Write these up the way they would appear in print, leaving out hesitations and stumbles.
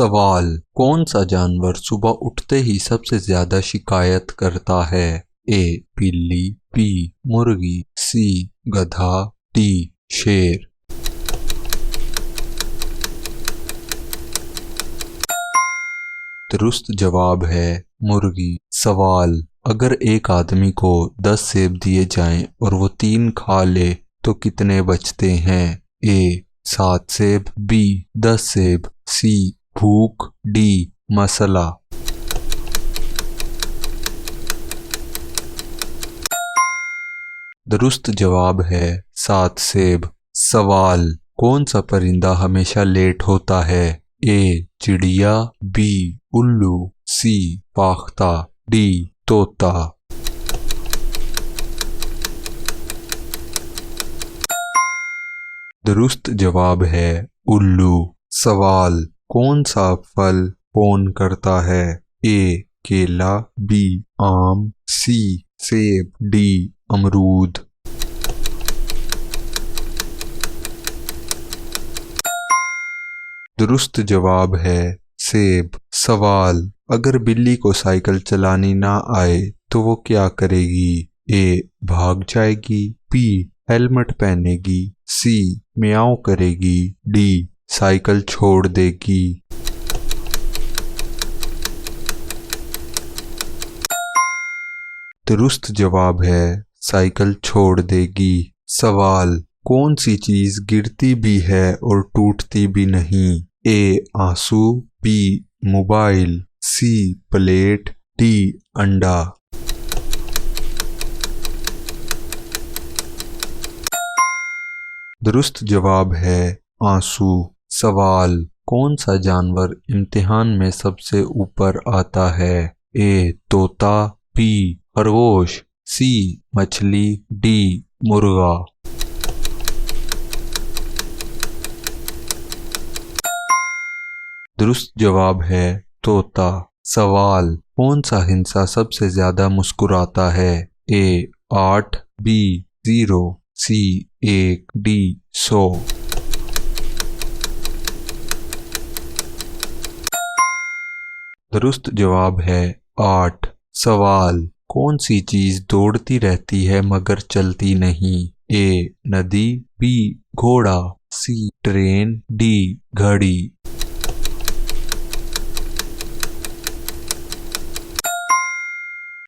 सवाल, कौन सा जानवर सुबह उठते ही सबसे ज्यादा शिकायत करता है? ए बिल्ली, बी मुर्गी, सी गधा, डी शेर। दुरुस्त जवाब है मुर्गी। सवाल, अगर एक आदमी को 10 सेब दिए जाएं और वो 3 खा ले तो कितने बचते हैं? ए 7 सेब, बी 10 सेब, सी भूख, डी मसला। दुरुस्त जवाब है 7 सेब। सवाल, कौन सा परिंदा हमेशा लेट होता है? ए चिड़िया, बी उल्लू, सी फाख्ता, डी तोता। दुरुस्त जवाब है उल्लू। सवाल, कौन सा फल फोन करता है? ए केला, बी आम, सी सेब, डी अमरूद। दुरुस्त जवाब है सेब। सवाल, अगर बिल्ली को साइकिल चलानी ना आए तो वो क्या करेगी? ए भाग जाएगी, बी हेलमेट पहनेगी, सी म्याऊं करेगी, डी साइकिल छोड़ देगी। दुरुस्त जवाब है साइकिल छोड़ देगी। सवाल, कौन सी चीज गिरती भी है और टूटती भी नहीं? ए आंसू, बी मोबाइल, सी प्लेट, डी अंडा। दुरुस्त जवाब है आंसू। सवाल, कौन सा जानवर इम्तिहान में सबसे ऊपर आता है? ए तोता, बी खरगोश, सी मछली, डी मुर्गा। दुरुस्त जवाब है तोता। सवाल, कौन सा हिंसा सबसे ज्यादा मुस्कुराता है? ए 8, बी 0, सी 1, डी 100। दुरुस्त जवाब है 8। सवाल, कौन सी चीज दौड़ती रहती है मगर चलती नहीं? ए नदी, बी घोड़ा, सी ट्रेन, डी घड़ी।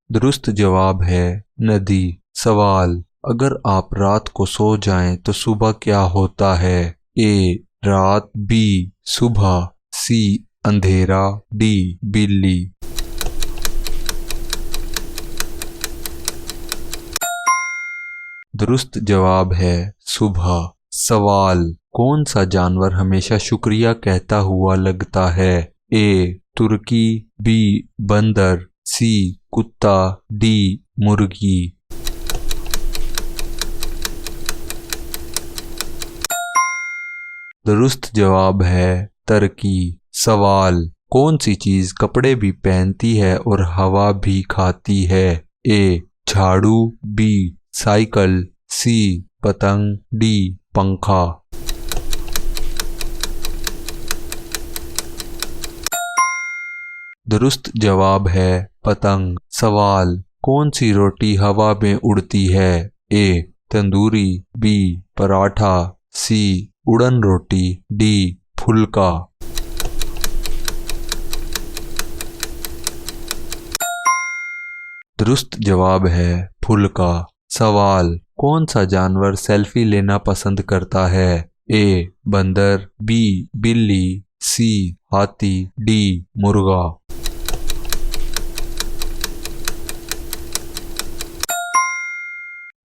दुरुस्त जवाब है नदी। सवाल, अगर आप रात को सो जाएं तो सुबह क्या होता है? ए रात, बी सुबह, सी अंधेरा, डी बिल्ली। दुरुस्त जवाब है सुबह। सवाल, कौन सा जानवर हमेशा शुक्रिया कहता हुआ लगता है? ए तुर्की, बी बंदर, सी कुत्ता, डी मुर्गी। दुरुस्त जवाब है तरकी। सवाल, कौन सी चीज कपड़े भी पहनती है और हवा भी खाती है? ए झाड़ू, बी साइकिल, सी पतंग, डी पंखा। दुरुस्त जवाब है पतंग। सवाल, कौन सी रोटी हवा में उड़ती है? ए तंदूरी, बी पराठा, सी उड़न रोटी, डी फुल्का। दुरुस्त जवाब है फुल्का। सवाल, कौन सा जानवर सेल्फी लेना पसंद करता है? ए बंदर, बी बिल्ली, सी हाथी, डी मुर्गा।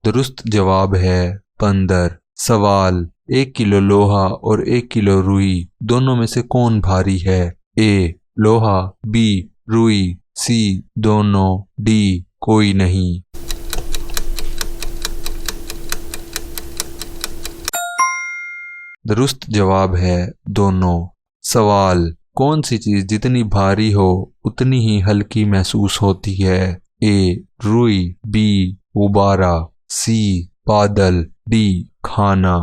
दुरुस्त जवाब है बंदर। सवाल, 1 किलो लोहा और 1 किलो रुई दोनों में से कौन भारी है? ए लोहा, बी रुई, सी दोनों, डी कोई नहीं। दुरुस्त जवाब है दोनों। सवाल, कौन सी चीज जितनी भारी हो उतनी ही हल्की महसूस होती है? ए रुई, बी गुब्बारा, सी बादल, डी खाना।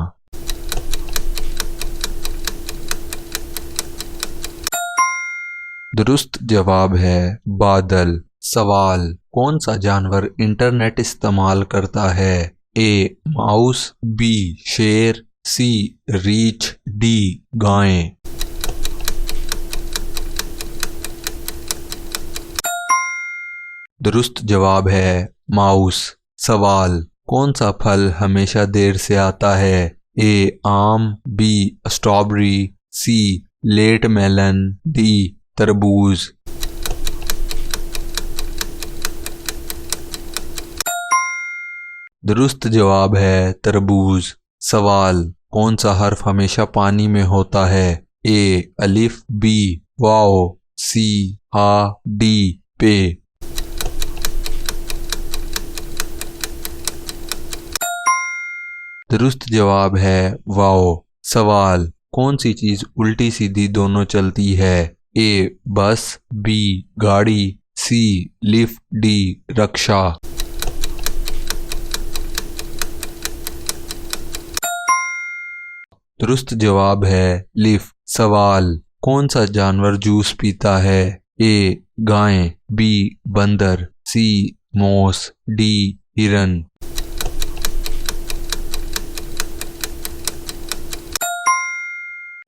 दुरुस्त जवाब है बादल। सवाल, कौन सा जानवर इंटरनेट इस्तेमाल करता है? ए माउस, बी शेर, सी रीछ, डी गायें। दुरुस्त जवाब है माउस। सवाल, कौन सा फल हमेशा देर से आता है? ए आम, बी स्ट्रॉबेरी, सी लेट मेलन, डी तरबूज। दुरुस्त जवाब है तरबूज। सवाल, कौन सा हर्फ हमेशा पानी में होता है? ए अलिफ, बी वाओ, सी हा, डी पे। दुरुस्त जवाब है वाओ। सवाल, कौन सी चीज उल्टी सीधी दोनों चलती है? ए बस, बी गाड़ी, सी लिफ्ट, डी रक्षा। दुरुस्त जवाब है लिफ्ट। सवाल, कौन सा जानवर जूस पीता है? ए गाय, बी बंदर, सी मोस, डी हिरन।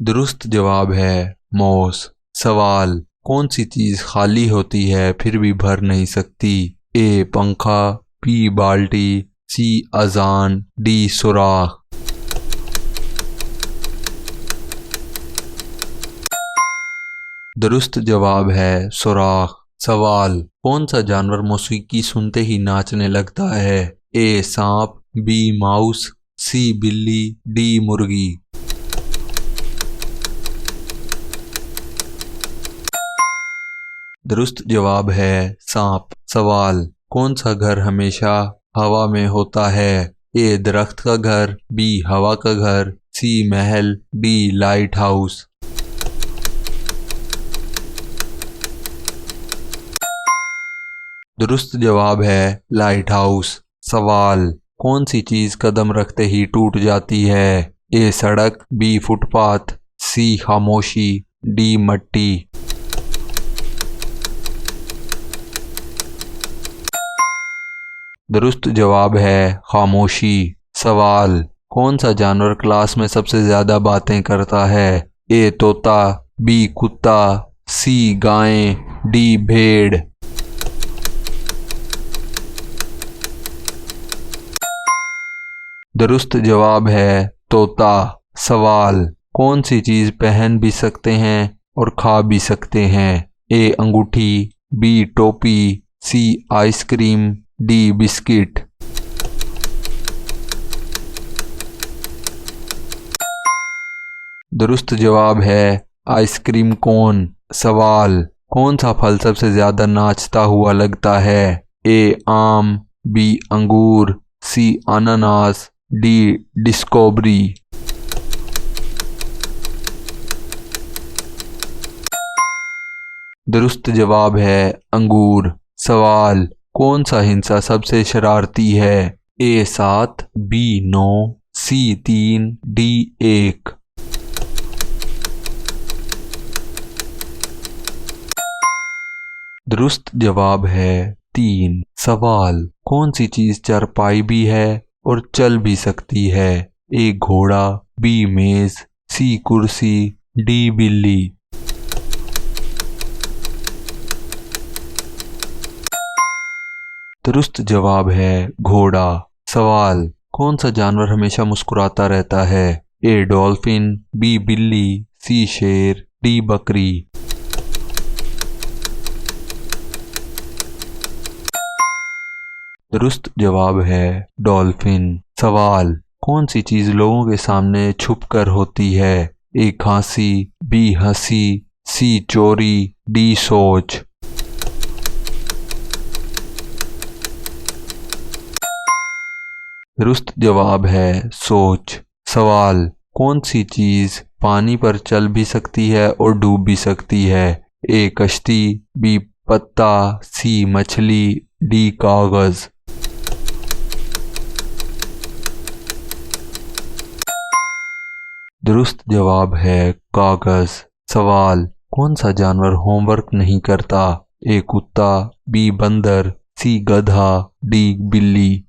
दुरुस्त जवाब है मोस। सवाल, कौन सी चीज खाली होती है फिर भी भर नहीं सकती? ए पंखा, बी बाल्टी, सी अजान, डी सुराख। दुरुस्त जवाब है सुराख। सवाल, कौन सा जानवर मौसीकी सुनते ही नाचने लगता है? ए सांप, बी माउस, सी बिल्ली, डी मुर्गी। दुरुस्त जवाब है सांप। सवाल, कौन सा घर हमेशा हवा में होता है? ए दरख्त का घर, बी हवा का घर, सी महल, डी लाइट हाउस। दुरुस्त जवाब है लाइट हाउस। सवाल, कौन सी चीज कदम रखते ही टूट जाती है? ए सड़क, बी फुटपाथ, सी खामोशी, डी मट्टी। दुरुस्त जवाब है खामोशी। सवाल, कौन सा जानवर क्लास में सबसे ज्यादा बातें करता है? ए तोता, बी कुत्ता, सी गाय, डी भेड़। दुरुस्त जवाब है तोता। सवाल, कौन सी चीज पहन भी सकते हैं और खा भी सकते हैं? ए अंगूठी, बी टोपी, सी आइसक्रीम, डी बिस्किट। दुरुस्त जवाब है आइसक्रीम कोन। सवाल, कौन सा फल सबसे ज्यादा नाचता हुआ लगता है? ए आम, बी अंगूर, सी अनानास, डी डिस्कवरी। दुरुस्त जवाब है अंगूर। सवाल, कौन सा हिंसा सबसे शरारती है? ए 7, बी 9, सी 3, डी 1। दुरुस्त जवाब है 3। सवाल, कौन सी चीज चारपाई भी है और चल भी सकती है? ए घोड़ा, बी मेज, सी कुर्सी, डी बिल्ली। दुरुस्त जवाब है घोड़ा। सवाल, कौन सा जानवर हमेशा मुस्कुराता रहता है? ए डॉल्फिन, बी बिल्ली, सी शेर, डी बकरी। दुरुस्त जवाब है डॉल्फिन। सवाल, कौन सी चीज लोगों के सामने छुप कर होती है? ए खांसी, बी हंसी, सी चोरी, डी सोच। दुरुस्त जवाब है सोच। सवाल, कौन सी चीज पानी पर चल भी सकती है और डूब भी सकती है? ए कश्ती, बी पत्ता, सी मछली, डी कागज। दुरुस्त जवाब है कागज। सवाल, कौन सा जानवर होमवर्क नहीं करता? ए कुत्ता, बी बंदर, सी गधा, डी बिल्ली।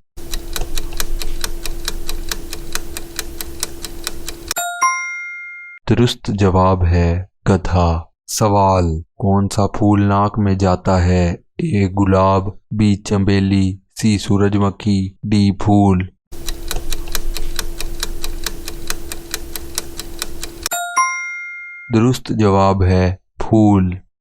दुरुस्त जवाब है गधा। सवाल, कौन सा फूल नाक में जाता है? ए गुलाब, बी चंबेली, सी सूरजमुखी, डी फूल। दुरुस्त जवाब है फूल।